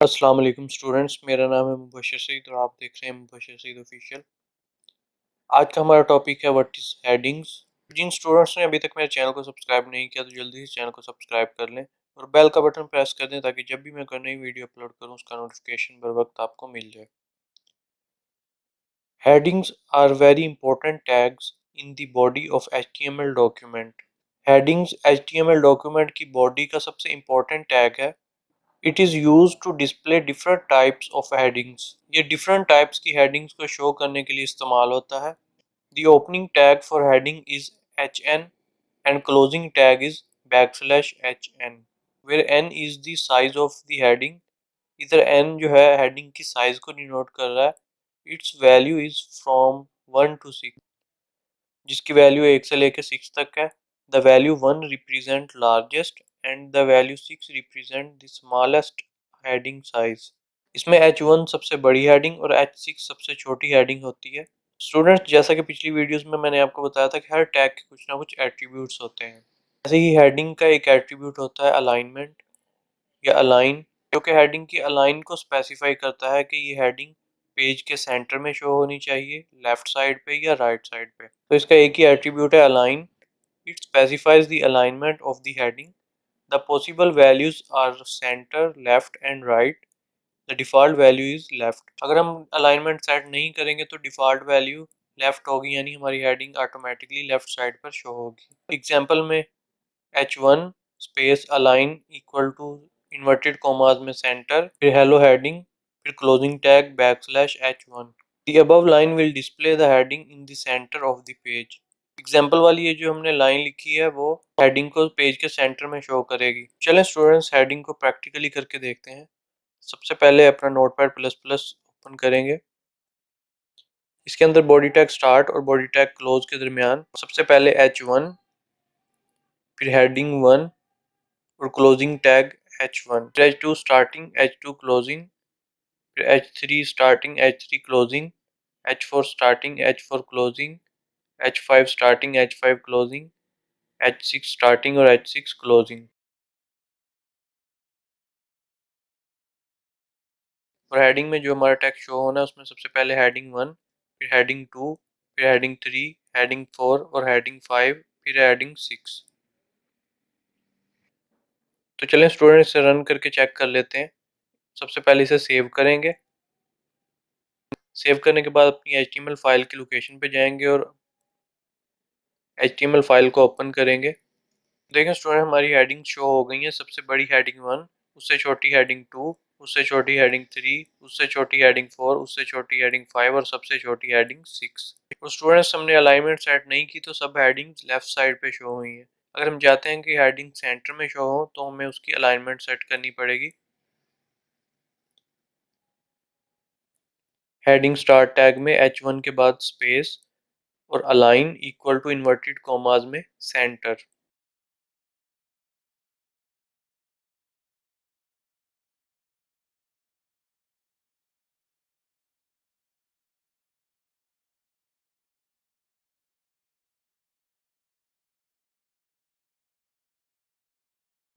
अस्सलाम वालेकुम स्टूडेंट्स, मेरा नाम है मुबशर सईद और आप देख रहे हैं मुबशर सईद ऑफिशियल। आज का हमारा टॉपिक है व्हाट इज़ हेडिंग्स। जिन स्टूडेंट्स ने अभी तक मेरे चैनल को सब्सक्राइब नहीं किया तो जल्दी से चैनल को सब्सक्राइब कर लें और बेल का बटन प्रेस कर दें ताकि जब भी मैं कोई नई वीडियो अपलोड करूं उसका नोटिफिकेशन बर वक्त आपको मिल जाए। Headings are very important tags in the body of HTML document. Headings HTML document की बॉडी का सबसे इम्पोर्टेंट टैग है। It is use to display different types of headings. ये डिफरेंट टाइप्स की हेडिंग्स को शो करने के लिए इस्तेमाल होता है। The opening tag for heading is HN and closing tag is \HN where N is the size of the heading. इधर N जो है हेडिंग की साइज को डिनोट कर रहा है। It's value is from 1 to 6, जिसकी वैल्यू 1 से लेकर 6 तक है। The value 1 represent largest and the value 6 represent the smallest heading size. इसमें H1 सबसे बड़ी हेडिंग और H6 सबसे छोटी हेडिंग होती है। स्टूडेंट्स, जैसा कि पिछली वीडियोस में मैंने आपको बताया था कि हर टैग के कुछ ना कुछ एट्रीब्यूट्स होते हैं। ऐसे ही हेडिंग का एक एट्रीब्यूट होता है अलाइनमेंट या अलाइन, जो कि हेडिंग की अलाइन को स्पेसिफाई करता है कि ये हेडिंग पेज के सेंटर में शो होनी चाहिए, लेफ्ट साइड पे या राइट साइड पे। तो इसका एक ही एट्रीब्यूट है align. It specifies the alignment of the heading. The possible values are centre, left and right. The default value is left. अगर हम अलाइनमेंट सेट नहीं करेंगे तो डिफ़ॉल्ट वैल्यू लेफ्ट होगी, यानी हमारी हेडिंग ऑटोमेटिकली लेफ्ट साइड पर शो होगी। एग्जांपल में H1 space align equal to inverted commas में सेंटर, फिर हेलो हेडिंग, फिर closing tag \H1। The above line will display the heading in the center of the page। Example वाली ये जो हमने लाइन लिखी है वो हेडिंग को पेज के सेंटर में शो करेगी। चलें स्टूडेंट्स, हेडिंग को प्रैक्टिकली करके देखते हैं। सबसे पहले अपना नोटपैड प्लस प्लस ओपन करेंगे। इसके अंदर बॉडी टैग स्टार्ट और बॉडी टैग क्लोज के दरमियान सबसे पहले H1, फिर हेडिंग 1 और क्लोजिंग टैग H1, फिर H2 स्टार्टिंग, H2 क्लोजिंग, फिर H3 starting, H3 closing, H4 starting, H4 closing, H5 starting, H5 closing, H6 starting और H6 क्लोजिंग। और हेडिंग में जो हमारा टेक्स्ट शो होना है उसमें सबसे पहले हेडिंग 1, फिर हेडिंग 2, फिर हेडिंग 3, हेडिंग 4 और हेडिंग 5, फिर हेडिंग 6। तो चलें स्टूडेंट, इसे रन करके चेक कर लेते हैं। सबसे पहले इसे सेव करेंगे। सेव करने के बाद अपनी HTML फाइल की लोकेशन पे जाएंगे और HTML फाइल को ओपन करेंगे। देखें स्टूडेंट, हमारी हेडिंग शो हो गई है। सबसे बड़ी हेडिंग 1, उससे छोटी हेडिंग 2, उससे छोटी हेडिंग 3, उससे छोटी हेडिंग 4, उससे छोटी हेडिंग 5 और सबसे छोटी हेडिंग 6। और स्टूडेंट्स, हमने अलाइनमेंट सेट नहीं की तो सब हेडिंग्स लेफ्ट साइड पे शो हुई हैं। अगर हम चाहते हैं कि हेडिंग सेंटर में शो हो तो हमें उसकी अलाइनमेंट सेट करनी पड़ेगी। हेडिंग स्टार्ट टैग में H1 के बाद स्पेस और align equal to inverted commas में सेंटर।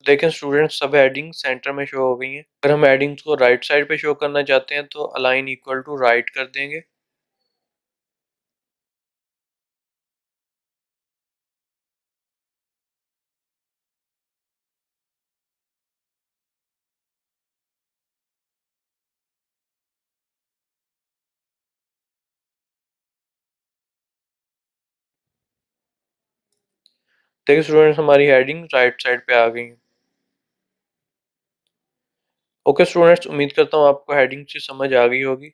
देखें स्टूडेंट्स, सब हेडिंग सेंटर में शो हो गई हैं। अगर हम हेडिंग्स को राइट साइड पे शो करना चाहते हैं तो अलाइन इक्वल टू राइट कर देंगे। देखिए स्टूडेंट्स, हमारी हेडिंग राइट साइड पे आ गई है। ओके स्टूडेंट्स, उम्मीद करता हूँ आपको हेडिंग से समझ आ गई होगी।